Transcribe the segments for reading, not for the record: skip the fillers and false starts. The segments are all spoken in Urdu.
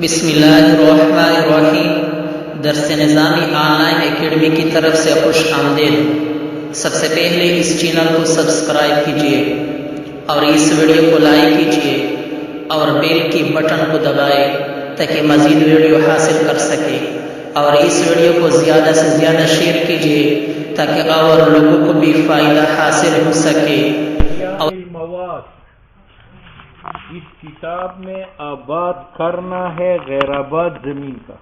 بسم اللہ الرحمن الرحیم۔ درس نظامی آن لائن اکیڈمی کی طرف سے خوش آمدید۔ سب سے پہلے اس چینل کو سبسکرائب کیجیے اور اس ویڈیو کو لائک کیجیے اور بیل کی بٹن کو دبائے تاکہ مزید ویڈیو حاصل کر سکے، اور اس ویڈیو کو زیادہ سے زیادہ شیئر کیجیے تاکہ اور لوگوں کو بھی فائدہ حاصل ہو سکے۔ اس کتاب میں آباد کرنا ہے غیر آباد زمین کا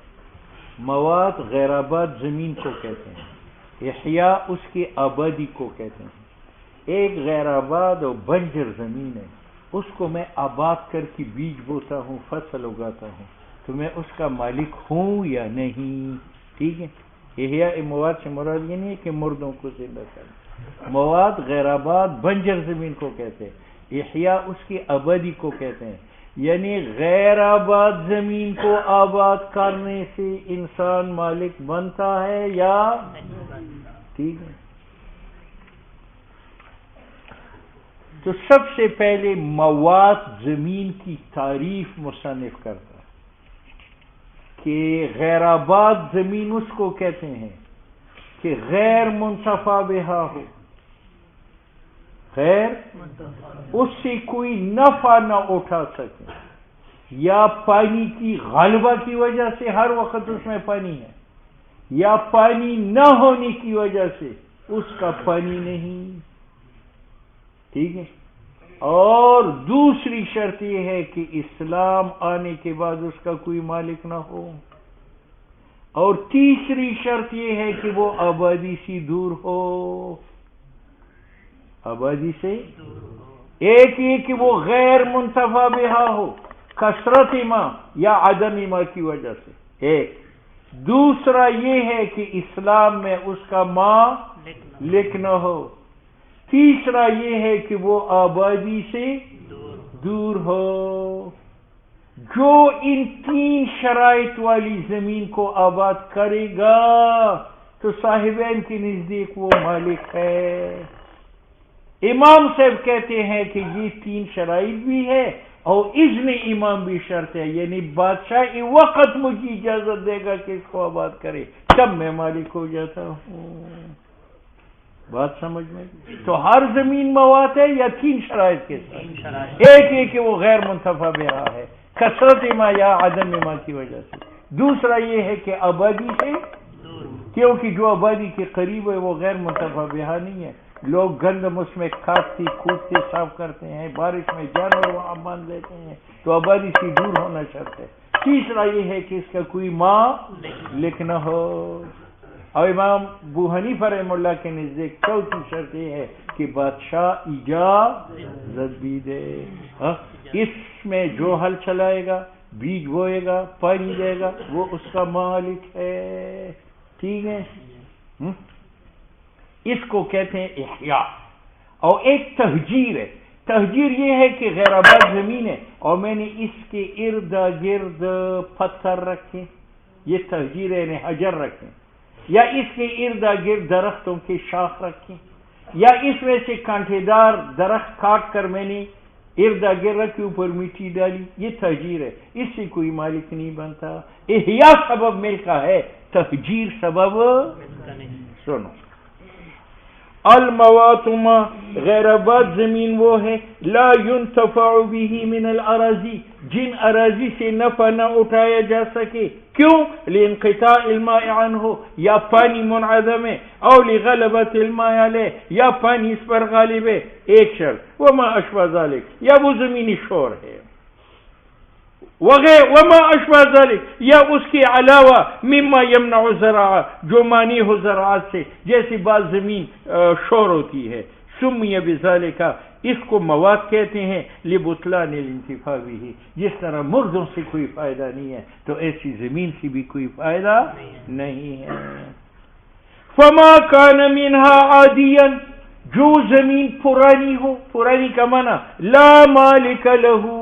مواد، غیر آباد زمین کو کہتے ہیں، احیاء اس کی آبادی کو کہتے ہیں۔ ایک غیر آباد اور بنجر زمین ہے، اس کو میں آباد کر کے بیج بوتا ہوں، فصل اگاتا ہوں، تو میں اس کا مالک ہوں یا نہیں؟ ٹھیک ہے، احیاء مواد سے مراد یہ نہیں ہے کہ مردوں کو زندہ کرنا۔ مواد غیر آباد بنجر زمین کو کہتے ہیں، احیاء اس کی آبادی کو کہتے ہیں، یعنی غیر آباد زمین کو آباد کرنے سے انسان مالک بنتا ہے یا ٹھیک ہے۔ تو سب سے پہلے مواد زمین کی تعریف مصنف کرتا کہ غیر آباد زمین اس کو کہتے ہیں کہ غیر منتفع بہا ہو، خیر اس سے کوئی نفع نہ اٹھا سکے، یا پانی کی غلبہ کی وجہ سے ہر وقت اس میں پانی ہے، یا پانی نہ ہونے کی وجہ سے اس کا پانی نہیں، ٹھیک ہے۔ اور دوسری شرط یہ ہے کہ اسلام آنے کے بعد اس کا کوئی مالک نہ ہو، اور تیسری شرط یہ ہے کہ وہ آبادی سے دور ہو، آبادی سے ایک یہ کہ وہ غیر منتفع بہا ہو، کثرت ماں یا عدم ماں کی وجہ سے ایک، دوسرا یہ ہے کہ اسلام میں اس کا مالک نہ ہو، تیسرا یہ ہے کہ وہ آبادی سے دور ہو۔ جو ان تین شرائط والی زمین کو آباد کرے گا تو صاحبین کے نزدیک وہ مالک ہے۔ امام صاحب کہتے ہیں کہ یہ تین شرائط بھی ہے اور اذن امام بھی شرط ہے، یعنی بادشاہ وقت مجھے اجازت دے گا کہ اس کو آباد کرے تب میں مالک ہو جاتا ہوں۔ بات سمجھ میں؟ تو ہر زمین مواد ہے یا تین شرائط کے ساتھ؟ ایک یہ کہ وہ غیر منتفع بہا ہے، کثرت ما یا عدم ما کی وجہ سے، دوسرا یہ ہے کہ آبادی سے، کیونکہ جو آبادی کے قریب ہے وہ غیر منتفع بہا نہیں ہے، لوگ گندم اس میں کاٹتے کودتے صاف کرتے ہیں، بارش میں جانور وہاں باندھ لیتے ہیں، تو آبادی سے دور ہونا شرط ہے۔ تیسرا یہ ہے کہ اس کا کوئی مالک نہ ہو، اور امام ابو حنیفہ رحمہ اللہ کے نزدیک چوتھی شرط یہ ہے کہ بادشاہ اجازت بھی دے۔ اس میں جو ہل چلائے گا، بیج بوئے گا، پانی دے گا، وہ اس کا مالک ہے، ٹھیک ہے۔ اس کو کہتے ہیں احیاء۔ اور ایک تہجیر ہے، تہجیر یہ ہے کہ غیر آباد زمین ہے اور میں نے اس کے ارد گرد پتھر رکھے، یہ تہجیر ہے، یعنی حجر رکھے، یا اس کے ارد گرد درختوں کے شاخ رکھے، یا اس میں سے کانٹے دار درخت کاٹ کر میں نے ارد گرد رکھے، اوپر مٹی ڈالی، یہ تہجیر ہے، اس سے کوئی مالک نہیں بنتا۔ احیاء سبب مل کا ہے، تہجیر سبب سنو۔ المواد ما غیر آباد زمین وہ ہے لا ينتفع به من الاراضی، جن اراضی سے نفع نہ اٹھایا جا سکے، کیوں؟ لانقطاع الماء عنہ، یا پانی منعدم ہے، او لغلبۃ الماء علیہ، یا پانی اس پر غالب ہے، ایک شرط، وما اشبہ ذلک، یا وہ زمینی شور ہے، وما اشبہ ذلک، یا اس کے علاوہ، مما یمنع الزراعہ، جو مانی ہو زراعت سے، جیسی بعض زمین شور ہوتی ہے، سمی بذالک، اس کو مواد کہتے ہیں، لبطلان الانتفاع به، جس طرح مردوں سے کوئی فائدہ نہیں ہے تو ایسی زمین سے بھی کوئی فائدہ نہیں ہے۔ فما کان منها عادیا، جو زمین پرانی ہو، پرانی کا معنی لا مالک لہو،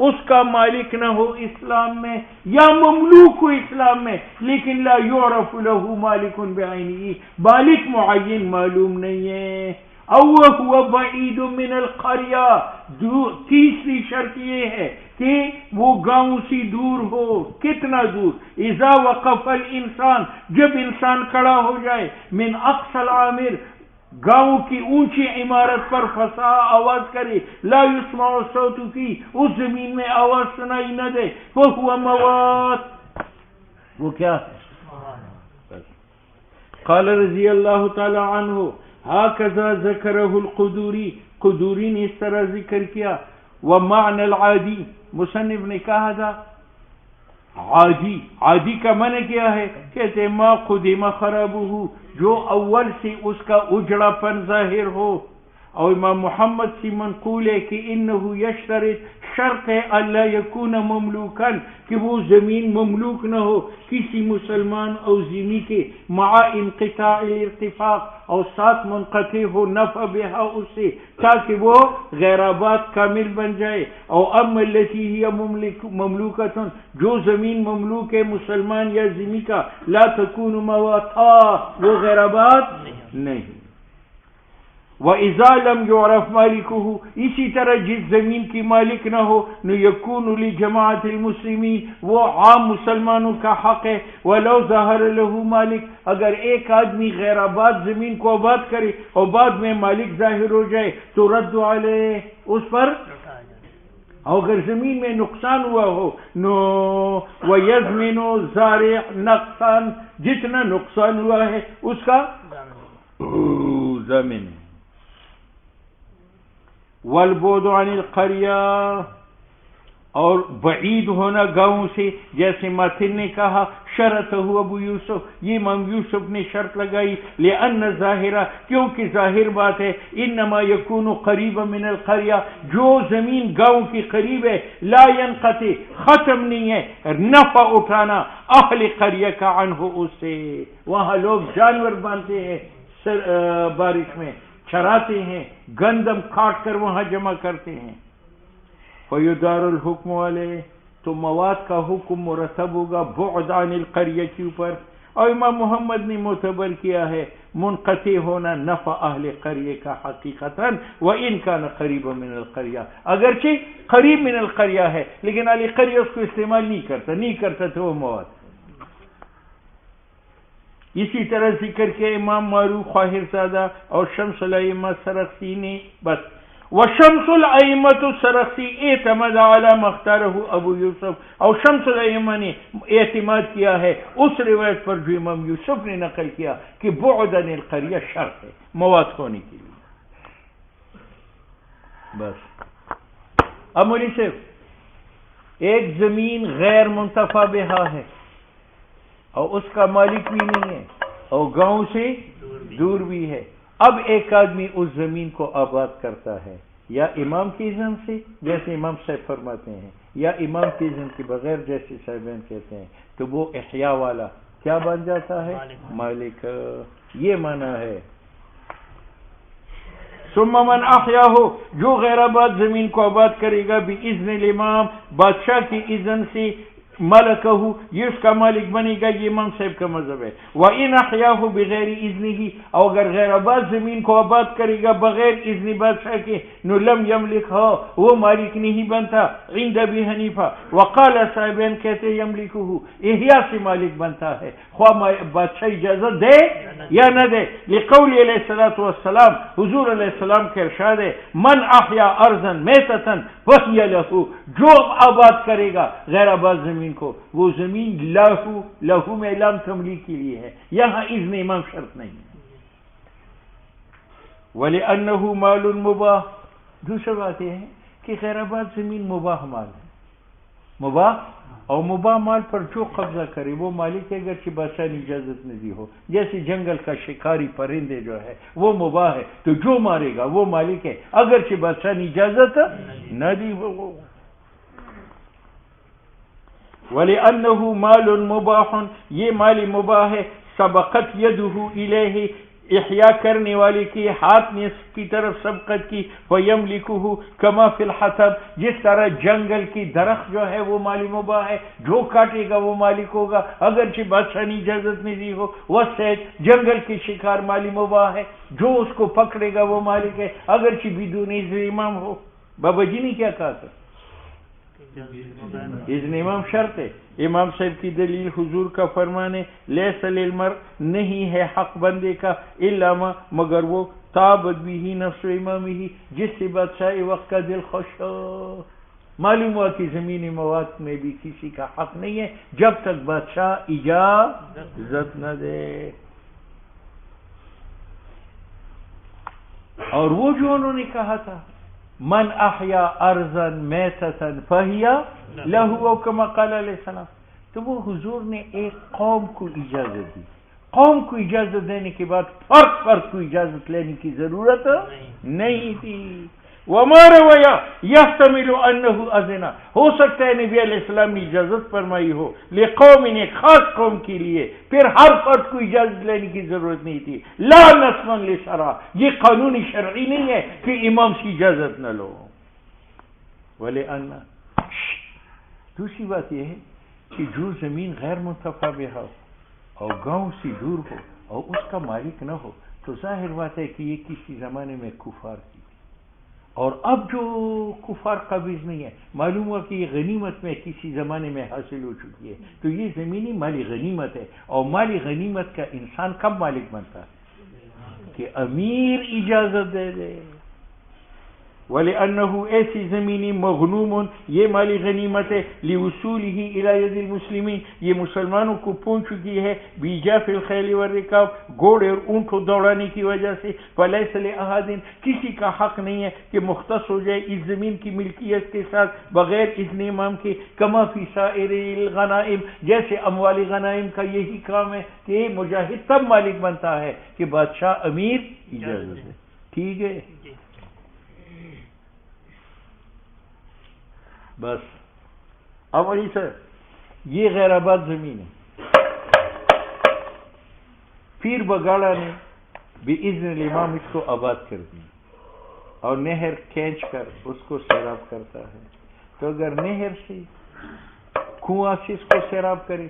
اس کا مالک نہ ہو اسلام میں، یا مملوک ہو اسلام میں لیکن لا یعرف له مالک بعینہ، مالک معین معلوم نہیں ہے، او هو بعید من القریہ، تیسری شرط یہ ہے کہ وہ گاؤں سے دور ہو. کتنا دور؟ اذا وقف الانسان، جب انسان کھڑا ہو جائے، من اقصى العامر، گاؤں کی اونچی عمارت پر، فسا آواز کرے، لا یسمع الصوت فی، اس زمین میں آواز سنائی نہ دے، فہو موات، وہ کیا ہے؟ قال رضی اللہ تعالی عنہ ہاکذا ذکرہ القدوری، قدوری نے اس طرح ذکر کیا. ومعنى العادی، مصنف نے کہا تھا عادی، عادی کا معنی کیا ہے؟ کہتے ما قدم خرابہ، جو اول سے اس کا اجڑا پن ظاہر ہو. اور امام محمد سے منقول ہے کہ انہو یشترط، شرط ہے اللہ یکون مملوکن، کہ وہ زمین مملوک نہ ہو کسی مسلمان او ذمی کے، مع انقطاع الارتفاق، اور ساتھ منقطع ہو نفع بہا اس سے، تاکہ وہ غیر آباد کامل بن جائے. اور اما التی ہی مملوکتن، جو زمین مملوک ہے مسلمان یا ذمی کا، لا تکون مواتا، وہ غیر آباد نہیں. وَإِذَا لَمْ يُعْرَفْ مَالِكُهُ، اسی طرح جس زمین کی مالک نہ ہو، يَكُونُ لِجَمَاعَةِ الْمُسْلِمِينَ، وہ عام مسلمانوں کا حق ہے. وَلَوْ ظَهَرَ لَهُ مَالِك، اگر ایک آدمی غیر آباد زمین کو آباد کرے اور بعد میں مالک ظاہر ہو جائے تو رد علیہ، اس پر. اور اگر زمین میں نقصان ہوا ہو، نو وَيَزْمِنُ زَارِعْ نقصان، جتنا نقصان ہوا ہے اس کا ضامن. والبعد عن القریہ، اور بعید ہونا گاؤں سے، جیسے ماتن نے کہا شرط ہو ابو یوسف، یہ امام یوسف نے شرط لگائی، لأن ظاہرہ، کیونکہ ظاہر بات ہے، انما یکون قریبا من القریہ، جو زمین گاؤں کی قریب ہے، لا ينقطع، ختم نہیں ہے نفع اٹھانا اہل قریہ کا عنہ اس سے. وہاں لوگ جانور باندھتے ہیں بارش میں، چراتے ہیں، گندم کاٹ کر وہاں جمع کرتے ہیں. فیدار الحکم علیہ، تو مواد کا حکم مرتب ہوگا بعد عن القریہ کے اوپر. اور امام محمد نے معتبر کیا ہے منقطع ہونا نفع اہل قریہ کا حقیقتاً، وَإِن كَانَ قَرِيبًا مِنَ الْقَرْيَةِ، اگرچہ قریب من القریہ ہے لیکن اہل قریہ اس کو استعمال نہیں کرتا تھا وہ مواد. اسی طرح ذکر کے امام معروف خواہر زادہ اور شمس الائمہ سرخسی نے بس. وشمس الائمۃ سرخسی اعتمد علی مختارہ ابو یوسف، اور شمس الائمہ نے اعتماد کیا ہے اس روایت پر جو امام یوسف نے نقل کیا کہ بعد عن القریہ شرط ہے مواد ہونے کے لیے. بس. اب مولی صاحب، ایک زمین غیر منتفع بہا ہے اور اس کا مالک بھی نہیں ہے اور گاؤں سے دور بھی ہے. اب ایک آدمی اس زمین کو آباد کرتا ہے، یا امام کی اذن سے جیسے امام صاحب فرماتے ہیں، یا امام کی اذن کے بغیر جیسے صاحبین کہتے ہیں، تو وہ احیاء والا کیا بن جاتا ہے؟ مالک. یہ معنی ہے. ثم من احیا ہو، جو غیر آباد زمین کو آباد کرے گا باذن الامام، بادشاہ کی اذن سے، ملکہ، یہ اس کا مالک بنے گا. یہ امام صاحب کا مذہب ہے. وَإِنْ أَحْيَاهُ بِغَيْرِ إِذْنِهِ، اور اگر غیر آباد زمین کو آباد کرے گا بغیر اذن بادشاہ کے، نو لم یملکها، وہ مالک نہیں بنتا. عند ابی حنیفہ وقال صاحبین کہتے یملکہ، احیاء سے مالک بنتا ہے خواہ بادشاہ اجازت دے یا نہ دے. لقول علیہ الصلوۃ والسلام، حضور علیہ السلام کے ارشاد ہے، من احیا ارضا میتۃ فہی لہ، جو آباد کرے گا غیر آباد زمین کو، وہ زمین لہو میں لام تملیک کے لیے ہے، یہاں اذن امام شرط نہیں ہے. وَلِأَنَّهُ مَالٌ مُباح، دوسرا بات یہ ہے کہ غیر آباد زمین مباح مال ہے. مباح، اور مباح مال پر جو قبضہ کرے وہ مالک ہے اگرچہ بادشاہ نے اجازت نہ دی ہو. جیسے جنگل کا شکاری پرندے جو ہے وہ مباح ہے، تو جو مارے گا وہ مالک ہے اگرچہ بادشاہ نے اجازت نہ دی ہو. وَلِأَنَّهُ مَالٌ مُبَاحٌ، یہ مال مباح ہے. سبقت یدہ الیہ، احیاء کرنے والے کی ہاتھ نے اس کی طرف سبقت کی. وَيَمْلِكُهُ كَمَا فِي الْحَطَبِ، جس طرح جنگل کی درخت جو ہے وہ مال مباح ہے، جو کاٹے گا وہ مالک ہوگا اگرچہ بادشاہ نے اجازت نہیں دی ہو. وَالصَّيْدُ، جنگل کی شکار مال مباح ہے، جو اس کو پکڑے گا وہ مالک ہے اگرچہ بدون اذن امام ہو. بابا جی نے کیا کہا تھا؟ اذن امام شرط ہے. امام صاحب کی دلیل حضور کا فرمانے لیس للمرء نہیں ہے حق بندے کا الا ما مگر وہ تابت بھی نفس امامہ جس سے بادشاہ وقت کا دل خوش ہو. معلوم ہوا کہ زمینی مواد میں بھی کسی کا حق نہیں ہے جب تک بادشاہ اجازت نہ دے. اور وہ جو انہوں نے کہا تھا من احیا ارضا میتتا فہی لہو کما قال علیہ السلام، تو وہ حضور نے ایک قوم کو اجازت دی. قوم کو اجازت دینے کے بعد فرق کو اجازت لینے کی ضرورت نہیں تھی. وما رویا یحتمل انہ اذن، ہو سکتا ہے نبی علیہ السلام نے اجازت فرمائی ہو لقوم، ایک خاص قوم کے لیے، پھر ہر فرد کو اجازت لینے کی ضرورت نہیں تھی. لا نصا لشرع، یہ قانونی شرعی نہیں ہے کہ امام سے اجازت نہ لو. ولأن دوسری بات یہ ہے کہ جو زمین غیر منتفع بہا ہو اور گاؤں سے دور ہو اور اس کا مالک نہ ہو تو ظاہر بات ہے کہ یہ کسی زمانے میں کفار کی، اور اب جو کفار قابض نہیں ہے، معلوم ہوا کہ یہ غنیمت میں کسی زمانے میں حاصل ہو چکی ہے، تو یہ زمینی مالی غنیمت ہے. اور مالی غنیمت کا انسان کب مالک بنتا ہے؟ کہ امیر اجازت دے دے. وَلِأَنَّهُ ایسی زمینی مغنوم، یہ مالی غنیمت ہے، لِوُصُولِهِ إِلَى يَدِ الْمُسْلِمِينَ، یہ مسلمانوں کو پہنچ چکی ہے، بِإِجَافِ الْخَيْلِ وَالرِّكَابِ، گھوڑے اور اونٹ کو دوڑانے کی وجہ سے. فَلَيْسَ لِأَحَدٍ، کسی کا حق نہیں ہے کہ مختص ہو جائے اس زمین کی ملکیت کے ساتھ بغیر اذن امام کے. کما فی سائر الغنائم، جیسے اموال غنائم کا یہی کام ہے کہ مجاہد تب مالک بنتا ہے کہ بادشاہ امیر اجازت دے. ٹھیک ہے، بس. اب علی صاحب یہ غیر آباد زمین ہے، پیر بگاڑا نے باذن الامام اس کو آباد کر دیا اور نہر کھینچ کر اس کو سیراب کرتا ہے. تو اگر نہر سے کنواں سے اس کو سیراب کرے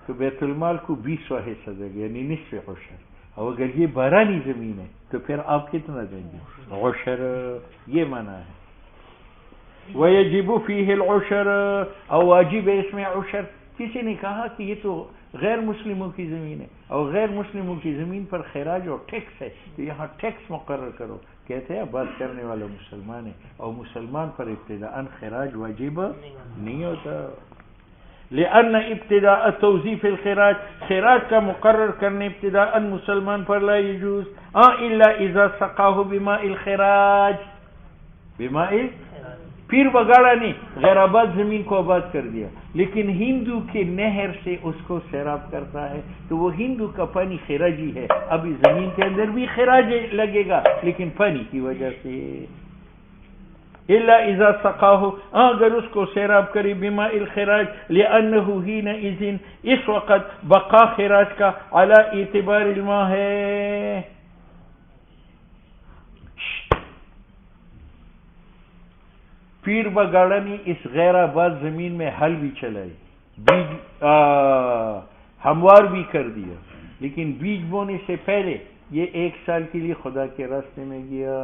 تو بیت المال کو 20واں حصہ دے گا، یعنی نصف عشر. اور اگر یہ بارانی زمین ہے تو پھر آپ کتنا دیں گے؟ عشر. یہ معنی ہے. وَيَجِبُ فِيهِ الْعُشْرُ، اور واجب ہے اس میں عشر. کسی نے کہا کہ یہ تو غیر مسلموں کی زمین ہے اور غیر مسلموں کی زمین پر خراج اور ٹیکس ہے، تو یہاں ٹیکس مقرر کرو. کہتے ہیں بات کرنے والا مسلمان ہے اور مسلمان پر ابتداءً خراج واجب نہیں ہوتا. لأن ابتداء توظیف الخراج، خراج کا مقرر کرنے ابتداءً مسلمان پر لا يجوز الا اذا سقاه بماء الخراج. بماء پیر بگاڑا نے غیر آباد زمین کو آباد کر دیا، لیکن ہندو کے نہر سے اس کو سیراب کرتا ہے تو وہ ہندو کا پانی خراجی ہے. ابھی زمین کے اندر بھی خراج لگے گا لیکن پانی کی وجہ سے. الا اذا سقاه، اگر اس کو سیراب کرے بماء الخراج، لانه حينئذ اس وقت بقا خراج کا علی اعتبار الماء ہے. پیر بگاڑا نے اس غیر آباد زمین میں حل بھی چلائی، بیج ہموار بھی کر دیا، لیکن بیج بونے سے پہلے یہ 1 سال کے لیے خدا کے راستے میں گیا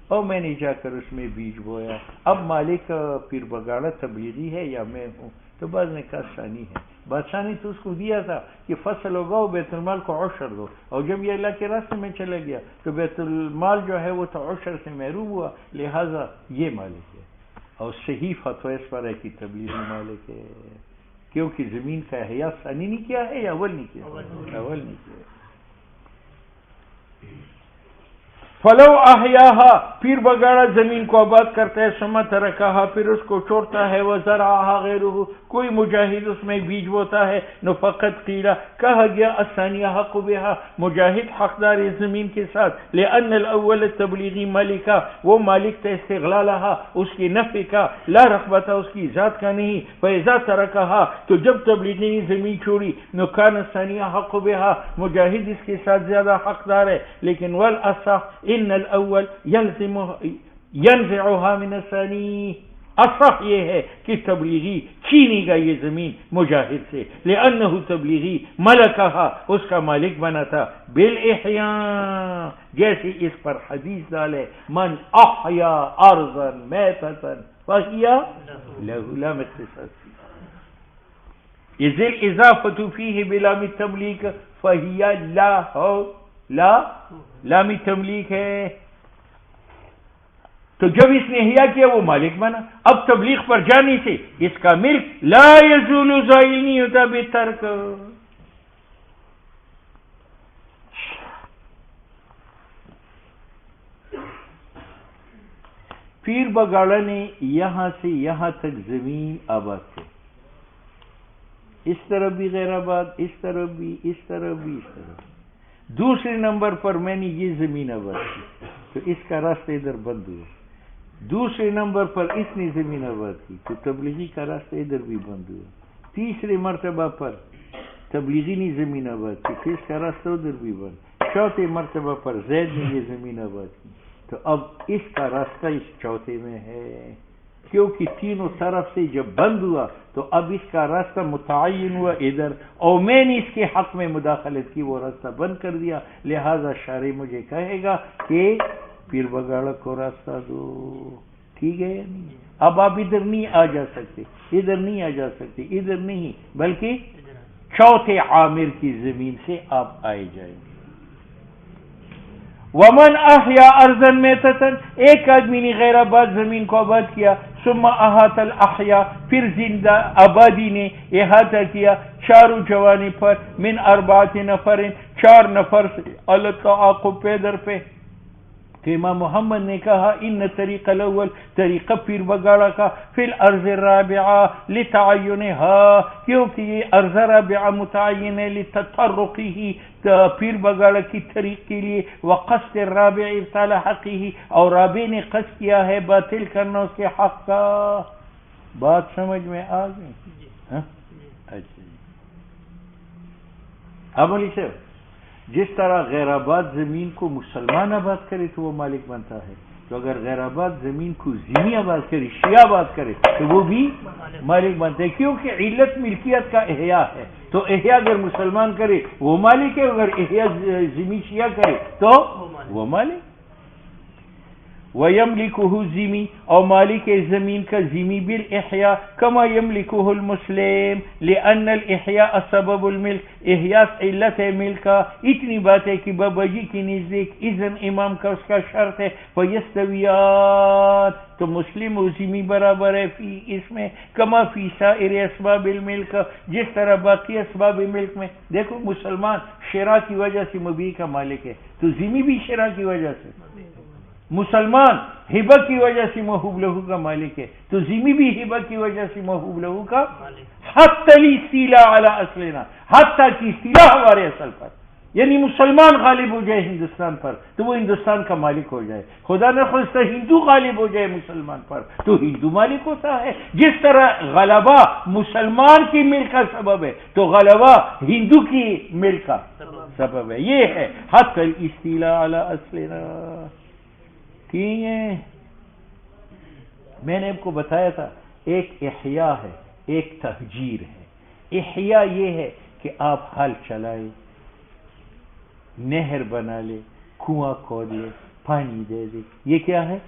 اور میں نے جا کر اس میں بیج بویا. اب مالک پیر بگاڑا تبلیغی ہے یا میں ہوں؟ تو بعض نے کہا ثانی ہے. بادشاہ نے تو اس کو دیا تھا کہ فصل اگاؤ، بیت المال کو عشر دو، اور جب یہ اللہ کے راستے میں چلا گیا تو بیت المال جو ہے وہ تو عشر سے محروم ہوا، لہذا یہ مالک ہے. اور صحیح فتویٰ اس پر ہے کہ تبلیغی مالک ہے، کیونکہ زمین کا احیاء ثانی نہیں کیا ہے یا اول نہیں کیا؟ اول نہیں کیا. فلو احیاها، پیر بگاڑا زمین کو آباد کرتا ہے، ثم ترکها، پھر اس کو چھوڑتا ہے، وزرعها غیرہ، کوئی مجاہد اس میں بیج بوتا ہے، نو فقط قیل، کہا گیا الثانیہ حق بها، مجاہد حقدار اس زمین کے ساتھ، لأن الاول تبلیغی مالکا، وہ مالک تھا استغلالها، اس کی نفع کا، لا رغبت اس کی ذات کا نہیں. فاذا ترکها، تو جب تبلیغی نے زمین چھوڑی، نو کان الثانیہ حق بها، مجاہد اس کے ساتھ زیادہ حقدار ہے. لیکن والاصح ان الاول ينزعها من الثاني، اصح یہ ہے کہ تبلیغی چھینی گا یہ زمین مجاہد سے، لأنه تبلیغی ملکها، اس کا مالک بنا تھا، بالاحیاء، جیسے اس پر حدیث ڈالے من احیا ارضا میتتا فهي له لام اختصاصی. إذ الإضافة فيه بلام التمليك فهي له لام تملیک ہے. تو جب اس نے احیا کیا وہ مالک بنا. اب تبلیغ پر جانے سے اس کا ملک لا یزول زائل نہیں ہوتا بترک. پیر بگاڑا نے یہاں سے یہاں تک زمین آباد کی. اس طرف بھی غیر آباد، اس طرف بھی، اس طرف بھی، اس طرف بھی. دوسرے نمبر پر میں نے یہ زمین آباد کی تو اس کا راستہ ادھر بند ہوا. دوسرے نمبر پر اس نے زمین آباد کی تو تبلیغی کا راستہ ادھر بھی بند ہوا. تیسرے مرتبہ پر تبلیغی نے زمین آباد کی تو اس کا راستہ ادھر بھی بند. چوتھے مرتبہ پر زید نے یہ زمین آباد کی تو اب اس کا راستہ اس چوتھے میں ہے، کیونکہ تینوں طرف سے جب بند ہوا تو اب اس کا راستہ متعین ہوا ادھر، اور میں نے اس کے حق میں مداخلت کی، وہ راستہ بند کر دیا. لہذا شارع مجھے کہے گا کہ پیر بگاڑا کو راستہ دو. ٹھیک ہے یا نہیں؟ اب آپ ادھر نہیں آ جا سکتے، ادھر نہیں آ جا سکتے، ادھر نہیں، بلکہ چوتھے عامر کی زمین سے آپ آئے جائیں گے. ومن احیا ارضا میتتا، ایک آدمی نے غیر آباد زمین کو آباد کیا. ثم احاط الاحیا، پھر زندہ آبادی نے احاطہ کیا چاروں جوانی پر. من 4 نفر، 4 نفر سے التعاقب پیدر پہ. تو امام محمد نے کہا ان طریق الاول، طریقہ پیر بگاڑا کا، فی الارض الرابعہ لتعینها، کیونکہ یہ ارض رابعہ متعین ہے لتطرقی، پیر بگاڑا کی طریق کے لیے، وقصد الرابع ابطال حقی، اور رابع نے قصد کیا ہے باطل کرنا اس کے حق کا. بات سمجھ میں آ گئی؟ اچھا. اب علی صاحب، جس طرح غیر آباد زمین کو مسلمان آباد کرے تو وہ مالک بنتا ہے، تو اگر غیر آباد زمین کو ذمی آباد کرے، شیعہ آباد کرے تو وہ بھی مالک بنتا ہے، کیونکہ علت ملکیت کا احیاء ہے. تو احیاء اگر مسلمان کرے وہ مالک ہے، اگر احیاء ذمی شیعہ کرے تو وہ مالک. وَيَمْلِكُهُ الذِّمِّ، اور مالک زمین کا ذمی بالاحیاء کما یملکہ المسلم، لأن الاحیاء سبب الملک، احیاء علت ہے ملک کا. اتنی بات ہے کہ بابا جی کی نزدیک اذن امام کا اس کا شرط ہے. فَيَسْتَوِيَانِ، تو مسلم و ذمی برابر ہے فی اس میں، کما فی سائر اسباب الملک، جس طرح باقی اسباب ملک میں. دیکھو مسلمان شرع کی وجہ سے مبیع کا مالک ہے، تو ذمی بھی شرع کی وجہ سے. مسلمان ہبہ کی وجہ سے موہوب لہو کا مالک ہے، تو ذمی بھی ہبہ کی وجہ سے موہوب لہو کا. حتی الاستیلاء علی اصلنا، حتی کی استیلاء ہمارے اصل پر، یعنی مسلمان غالب ہو جائے ہندوستان پر تو وہ ہندوستان کا مالک ہو جائے. خدا نہ خواستہ ہندو غالب ہو جائے مسلمان پر تو ہندو مالک ہوتا ہے. جس طرح غلبہ مسلمان کی ملک کا سبب ہے تو غلبہ ہندو کی ملک کا سبب ہے. یہ ہے حتی الاستیلاء علی اصلنا. ٹھیک ہے، میں نے آپ کو بتایا تھا ایک احیاء ہے، ایک تہجیر ہے. احیاء یہ ہے کہ آپ حل چلائے، نہر بنا لے، کنواں کھود لے، پانی دے دے، یہ کیا ہے؟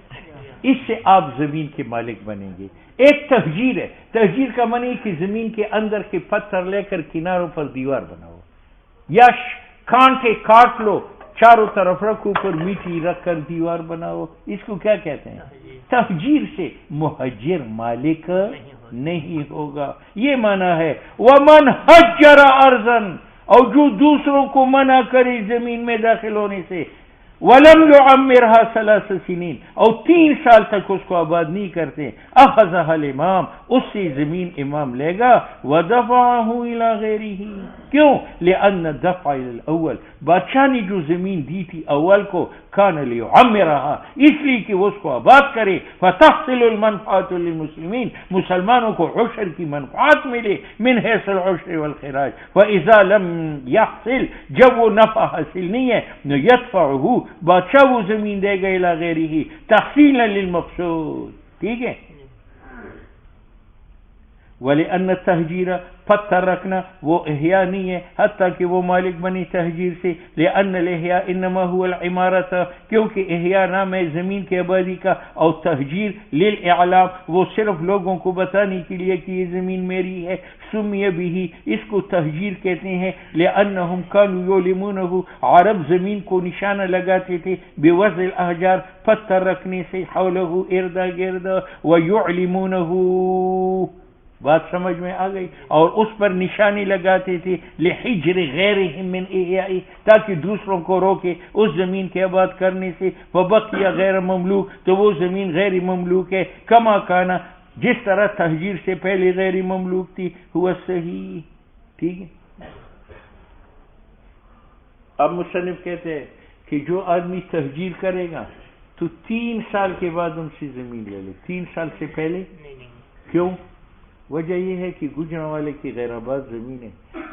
اس سے آپ زمین کے مالک بنیں گے. ایک تہجیر ہے، تہجیر کا معنی کہ زمین کے اندر کے پتھر لے کر کناروں پر دیوار بناؤ، یا کانٹے کاٹ لو، چاروں طرف رکھو، پر میٹی رکھ کر دیوار بناؤ. اس کو کیا کہتے ہیں؟ تہجیر سے مہجر مالک نہیں ہوگا. یہ معنی ہے وَمَنْ حَجَّرَ أَرْضًا، اور جو دوسروں کو منع کرے زمین میں داخل ہونے سے، وَلَمْ يُعَمِّرْهَا 3 سنین، اور 3 سال تک اس کو آباد نہیں کرتے، أَخَذَهَا الْإِمَامُ، اس سے زمین امام لے گا، وَدَفَعَهُ إِلَى غَيْرِهِ. کیوں؟ لأن الدفع الاول، بادشاہ نے جو زمین دی تھی اول کو، کان لیعمرها، اس لیے کہ وہ اس کو آباد کرے، فتحصل المنفعۃ للمسلمین، مسلمانوں کو عشر کی منفعات ملے، من حیث العشر والخراج. فاذا لم يحصل، جب وہ نفع حاصل نہیں ہے، یدفعه، بادشاہ وہ زمین دے گا الی غیرہ تحصیلا للمقصود. ٹھیک ہے. وَلِأَنَّ التَّهْجِيرَ، پتھر رکھنا وہ احیاء نہیں ہے حتیٰ کہ وہ مالک بنی تہجیر سے، لأن الاحیاء انما هو العمارت، کیونکہ احیاء نام ہے زمین کی آبادی کا، اور تہجیر للاعلام، وہ صرف لوگوں کو بتانے کے لیے کہ یہ زمین میری ہے، سمی بھی، اس کو تہجیر کہتے ہیں، لأنهم كانوا يلمونه، عرب زمین کو نشانہ لگاتے تھے، بوضع الاحجار، پتھر رکھنے سے، حوله اردا گردا، ويعلمونه، بات سمجھ میں آ گئی، اور اس پر نشانی لگاتے تھے، لحجر غیرهم من احیاء، تاکہ دوسروں کو روکے اس زمین کے آباد کرنے سے، وبقی غیر مملوک، تو وہ زمین غیر مملوک ہے، کما کانا، جس طرح تہجیر سے پہلے غیر مملوک تھی، ہوا صحیح، ٹھیک ہے۔ اب مصنف کہتے ہیں کہ جو آدمی تہجیر کرے گا تو 3 سال کے بعد ان سے زمین لے لے، 3 سال سے پہلے کیوں؟ وجہ یہ ہے کہ گجرانوالے کی غیر آباد زمین ہے،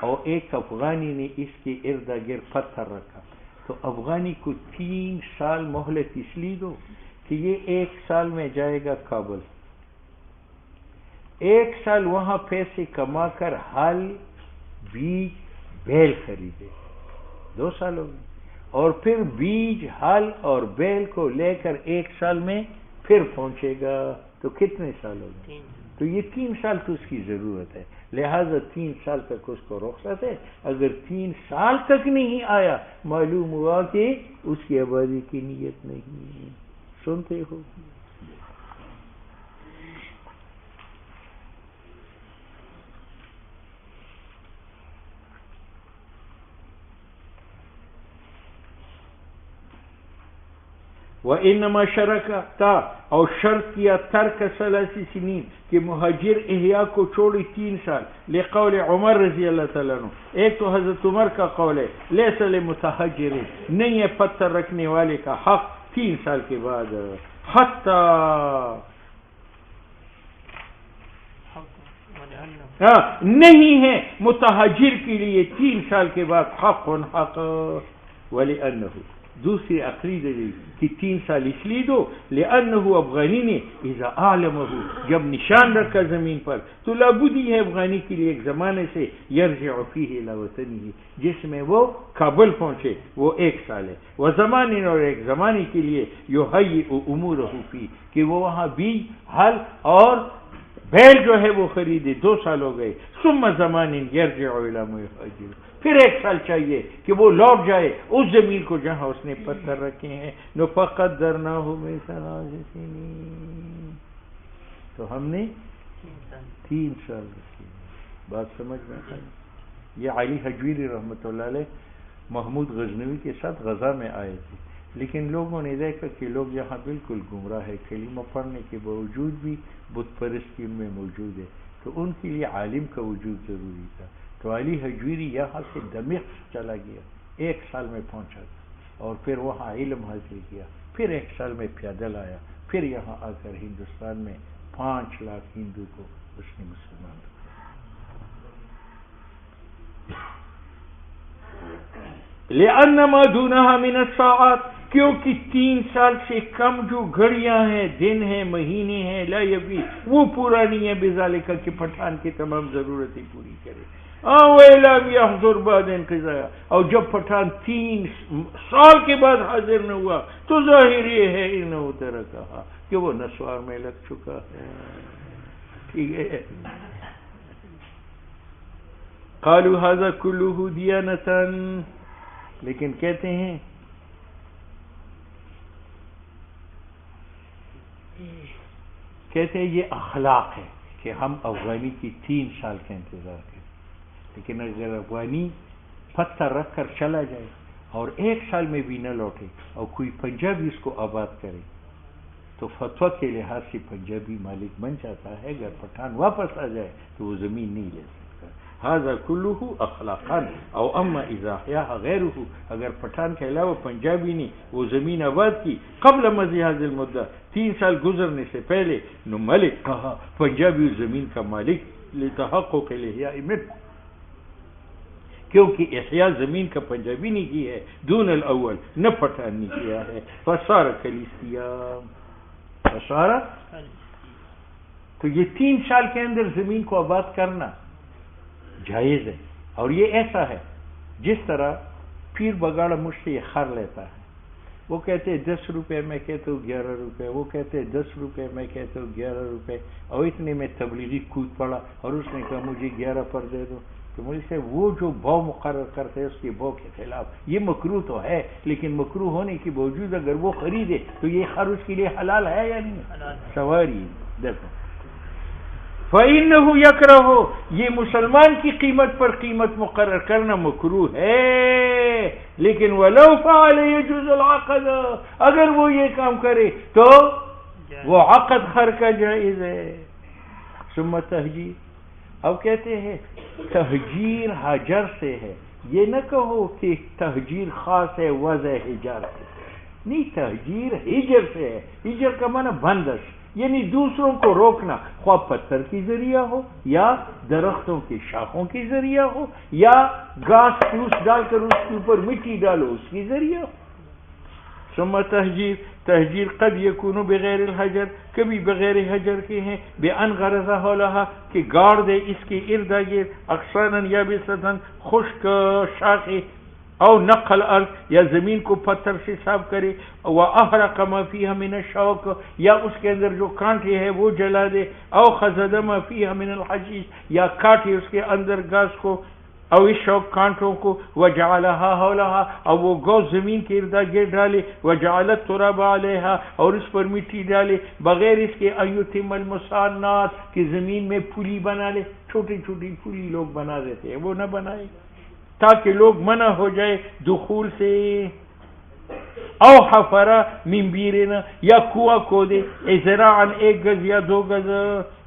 اور ایک افغانی نے اس کے ارد گرد پتھر رکھا، تو افغانی کو 3 سال مہلت اس لیے دو کہ یہ 1 سال میں جائے گا کابل، 1 سال وہاں پیسے کما کر ہل، بیج، بیل خریدے، 2 سال ہو گئے، اور پھر بیج، ہل اور بیل کو لے کر 1 سال میں پھر پہنچے گا، تو کتنے سال ہو گئے؟ تو یہ 3 سال تو اس کی ضرورت ہے، لہذا 3 سال تک اس کو رخصت ہے۔ اگر 3 سال تک نہیں آیا، معلوم ہوا کہ اس کی آبادی کی نیت نہیں، سنتے ہو۔ وَإِنَّمَا شَرَكَ، اور شرط کیا ترک 3 سنین کہ مہاجر احیاء کو چھوڑی 3 سال، لقول عمر رضی اللہ تعالیٰ عنہ، ایک تو حضرت عمر کا قول ہے، لیس للمتحجر، نہیں ہے پتھر رکھنے والے کا حق 3 سال کے بعد، نہیں ہے متحجر کے لیے 3 سال کے بعد حق وَلِأَنَّهُ، دوسری آخری دلیل کہ 3 سال اس لیے دو، لأنه افغانی نے اذا عالمه، جب نشان رکھا زمین پر، تو لابد ہے افغانی کے لیے ایک زمانے سے یرجع فیہ الی وطنہ، جس میں وہ کابل پہنچے، وہ 1 سال ہے، وزمان، اور ایک زمانے کے لیے یہیئ امورہ فیہ، کہ وہ وہاں بیج، ہل اور بیل جو ہے وہ خریدے، 2 سال ہو گئے، ثم زمان یرجع الی ما یہاجر، پھر 1 سال چاہیے کہ وہ لوٹ جائے اس زمین کو جہاں اس نے پتھر رکھے ہیں، فقدرناہ ب3 سنین، تو ہم نے 3 سال رکھے۔ بات سمجھ میں آئی؟ یہ علی حجویری رحمۃ اللہ علیہ محمود غزنوی کے ساتھ غزہ میں آئے تھے، لیکن لوگوں نے دیکھا کہ لوگ یہاں بالکل گمراہ ہے، کلمہ پڑھنے کے باوجود بھی بت پرستی ان میں موجود ہے، تو ان کے لیے عالم کا وجود ضروری تھا، تو علی حجویری یہاں سے دمشق چلا گیا، 1 سال میں پہنچا تھا، اور پھر وہاں علم حاصل کیا، پھر 1 سال میں پیدل آیا، پھر یہاں آ کر ہندوستان میں 5 لاکھ ہندو کو اس نے مسلمان کیا۔ لأن ما دونها من الساعات، کیونکہ 3 سال سے کم جو گھڑیاں ہیں، دن ہیں، مہینے ہیں، لا یبی، وہ پورا نہیں ہے بذالک کہ پٹھان کی تمام ضرورتیں پوری کرے، وَإِلَمْ يَحْضُرْ بَعْدَ انْقِضَاءٍ، اور جب پٹھان 3 سال کے بعد حاضر نہ ہوا تو ظاہر یہ ہے انہو ترکہا، کہ وہ نسوار میں لگ چکا ہے، ٹھیک ہے۔ قالوا هذا كله ديانة، لیکن کہتے ہیں یہ اخلاق ہے کہ ہم افغانی کی 3 سال کا انتظار کریں، لیکن اگر افغانی پتھر رکھ کر چلا جائے اور 1 سال میں بھی نہ لوٹے اور کوئی پنجابی اس کو آباد کرے، تو فتویٰ کے لحاظ سے پنجابی مالک بن جاتا ہے، اگر پٹھان واپس آ جائے تو وہ زمین نہیں لے سکتا۔ هذا كله اخلاقا، او اما اذا احیاها غیره، اگر پٹھان کے علاوہ پنجابی نے وہ زمین آباد کی قبل مضی هذه المدة، 3 سال گزرنے سے پہلے، نو ملک کہا، پنجابی زمین کا مالک، لتحقق الاحیاء منه، کیونکہ احیاء زمین کا پنجابی نے کی ہے، دون الاول، نہ پٹھان نے کیا ہے، فصار کالاستیام، فصار، تو یہ 3 سال کے اندر زمین کو آباد کرنا جائز ہے. اور یہ ایسا ہے جس طرح پیر بگاڑا مجھ سے یہ خر لیتا ہے، وہ کہتے ہیں 10 روپے، میں کہتا ہوں 11 روپے، وہ کہتے ہیں 10 روپے، میں کہتا ہوں 11 روپے، اور اتنے میں تبلیغی کود پڑا اور اس نے کہا مجھے 11 پر دے دو. تو مجھ سے وہ جو بھاؤ مقرر کرتے ہیں اس کے بھاؤ کے خلاف یہ مکروہ تو ہے، لیکن مکروہ ہونے کے باوجود اگر وہ خریدے تو یہ خر اس کے لیے حلال ہے یا نہیں؟ سواری دیکھو فَإِنَّهُ يَكْرَهُ، یہ مسلمان کی قیمت پر قیمت مقرر کرنا مکروہ ہے، لیکن وَلَوْ فَعَلَ يَجُوزُ الْعَقْدُ، اگر وہ یہ کام کرے تو وہ عقد خر کا جائز ہے. ثم تہجیر، اب کہتے ہیں تہجیر حجر سے ہے، یہ نہ کہو کہ تہجیر خاص ہے وضع حجر سے، نہیں، تہجیر ہجر سے ہے. ہجر کا معنی بندش، یعنی دوسروں کو روکنا، خواہ پتھر کی ذریعہ ہو یا درختوں کی شاخوں کی ذریعہ ہو یا گھاس پھوس ڈال کر اس کے اوپر مٹی ڈالو اس کی ذریعہ ہو. ثم تہجیر، تہجیر قد یکون بغیر الحجر، کبھی بغیر حجر کے ہیں، بأن غرزہ لہا، کہ گاڑ دے اس کے ارد گرد، اقصانا یابستن، خشک شاخیں، او نقل ارض، یا زمین کو پتھر سے صاف کرے، واحرق ما فیہا من الشوک، یا اس کے اندر جو کانٹے ہیں وہ جلا دے، او خزد ما فیہا من الحشیش، یا کاٹے اس کے اندر گھاس کو، او الشوک کانٹوں کو، وجعلہا حولہا، اور وہ گو زمین کے ارد گرد ڈالے، وجعل التراب علیہا، اور اس پر مٹی ڈالے، بغیر اس کے ان یتم المصانات، کہ زمین میں پلی بنا لے. چھوٹی چھوٹی پلی لوگ بنا دیتے ہیں، وہ نہ بنائے تاکہ لوگ منع ہو جائے دخول سے. او حفرہ من بیرنا، یا کنواں کھودے، زراعن 1 گز یا 2 گز.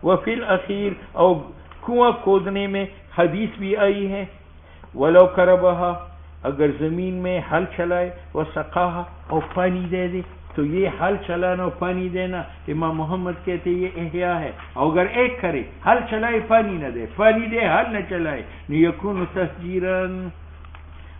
وفی الاخیر، اور کنواں کھودنے میں حدیث بھی آئی ہے، ولو کربہا، اگر زمین میں ہل چلائے، وسقاہا، اور پانی دے دے. تو یہ ہل چلانا اور پانی دینا امام محمد کہتے یہ احیاء ہے. اور اگر ایک کرے، ہل چلائے پانی نہ دے، پانی دے ہل نہ چلائے، یکون تسجیرن.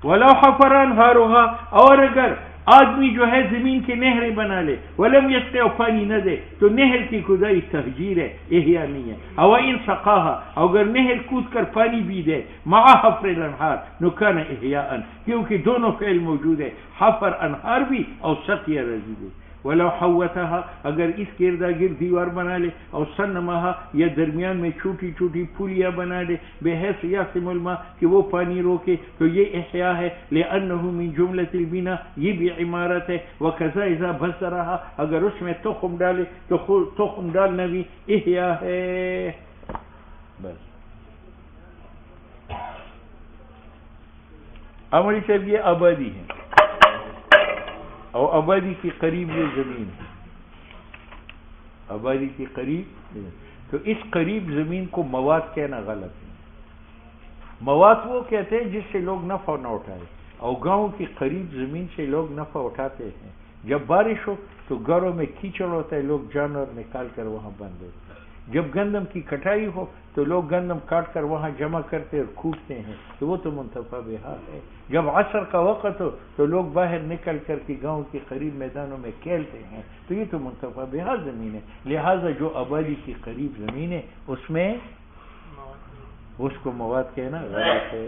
ولو حفر انہارھا، اور اگر آدمی جو ہے زمین کی نہریں بنا لے، ولم یسقی، اور پانی نہ دے، تو نہر کی کھدائی تہجیر ہے، احیاء نہیں ہے. او ان سقاہا، اگر نہر کود کر پانی بھی دے، مع حفر الانہار، نو کان احیاء، کیونکہ دونوں فعل موجود ہے، حفر انہار بھی اور سقی رضی بھی. ولو حوتها، اگر اس کے ارد گرد دیوار بنا لے، اور سنمہا، یا درمیان میں چھوٹی چھوٹی پھولیاں بنا لے، بحیث یاسم الماء، کہ وہ پانی روکے، تو یہ احیاء ہے. لأنه من جملة البناء، یہ بھی عمارت ہے. وکذا اذا بذرها، اگر اس میں تخم ڈالے تو تخم ڈالنا بھی احیاء ہے. بس عملی صاحب یہ آبادی ہے، اور آبادی کے قریب یہ زمین ہے، آبادی کے قریب. تو اس قریب زمین کو مواد کہنا غلط ہے. مواد وہ کہتے ہیں جس سے لوگ نفع نہ اٹھائے، اور گاؤں کے قریب زمین سے لوگ نفع اٹھاتے ہیں. جب بارش ہو تو گھروں میں کیچڑ ہوتا ہے، لوگ جانور نکال کر وہاں باندھ دیتے ہیں. جب گندم کی کٹائی ہو تو لوگ گندم کاٹ کر وہاں جمع کرتے اور کھودتے ہیں، تو وہ تو منتفع بہا ہے. جب عصر کا وقت ہو تو لوگ باہر نکل کر کے گاؤں کے قریب میدانوں میں کھیلتے ہیں، تو یہ تو منتفع بہا زمین ہے. لہٰذا جو آبادی کی قریب زمین ہے اس میں اس کو مواد کہنا غلط ہے.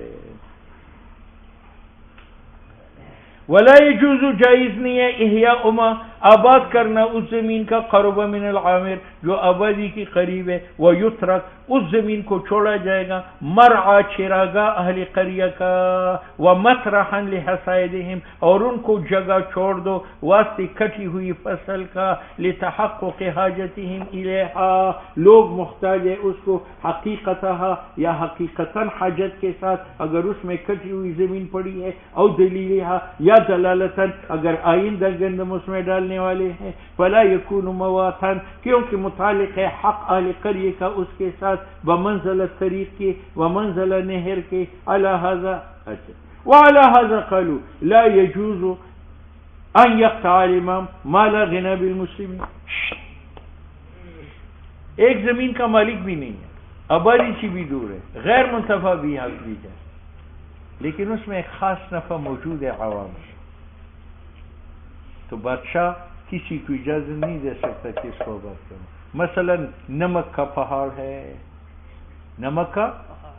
ولا يجوز، جائز نہیں ہے، احیاء ما، آباد کرنا اس زمین کا، قرب من العامر، جو آبادی کی قریب ہے. ویترک، اس زمین کو چھوڑا جائے گا، مرعا، چراگاہ اہل قریہ کا، ومطرحا لحصائدہم، اور ان کو جگہ چھوڑ دو واسطے کٹی ہوئی فصل کا، لتحقق حاجتہم الیہا، لوگ محتاج ہے اس کو، حقیقتہا، یا حقیقتاً حاجت کے ساتھ، اگر اس میں کٹی ہوئی زمین پڑی ہے، او دلیلہا، یا دلالتاً، اگر آئندہ گندم اس میں ڈالنے والے ہیں. فلا یکون مواتاً، کیونکہ متعلق ہے حق اہل قریہ کا اس کے ساتھ، بمنزل طریق کے، ومنزل نہر کے. علی ھذا، اچھا، وعلی ھذا قالوا لا يجوز ان يقطع الامام ما لا غنى بالمسلمين. ایک زمین کا مالک بھی نہیں ہے، آبادی سے بھی دور ہے، غیر منتفع بھی حق بھی ہے، لیکن اس میں ایک خاص نفع موجود ہے عوام سے، تو بادشاہ کسی کو اجازت نہیں دے سکتا کہ اس کو آباد کرو. مثلا نمک کا پہاڑ ہے، نمک کا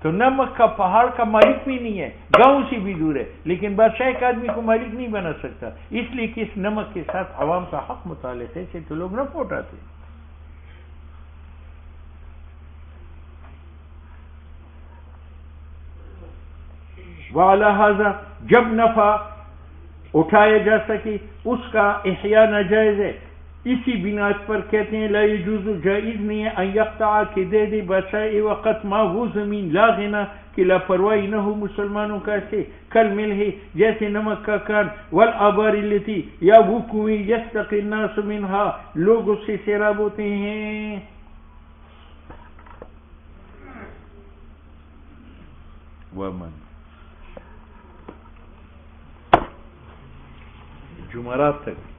تو نمک کا پہاڑ کا مالک بھی نہیں ہے، گاؤں سے بھی دور ہے، لیکن بادشاہ ایک آدمی کو مالک نہیں بنا سکتا، اس لیے کہ اس نمک کے ساتھ عوام کا حق متعلق ہے، اسے تو لوگ نہ اٹھاتے۔ وعلی ھذا، جب نفع اٹھایا جا سکے اس کا احیاء ناجائز ہے، اسی بنیاد پر کہتے ہیں لا یجوز، جائز نہیں ہے ان یقطع کہ دے دے بادشاہ وقت ما وہ زمین لا غنا کہ لاپرواہی نہ ہو مسلمانوں کا سے، کل مل ہے جیسے نمک کا کان، والآبار التی یا وہ کنویں یستقی الناس منہا لوگ اس سے سیراب ہوتے ہیں۔ ومن جمعرات تک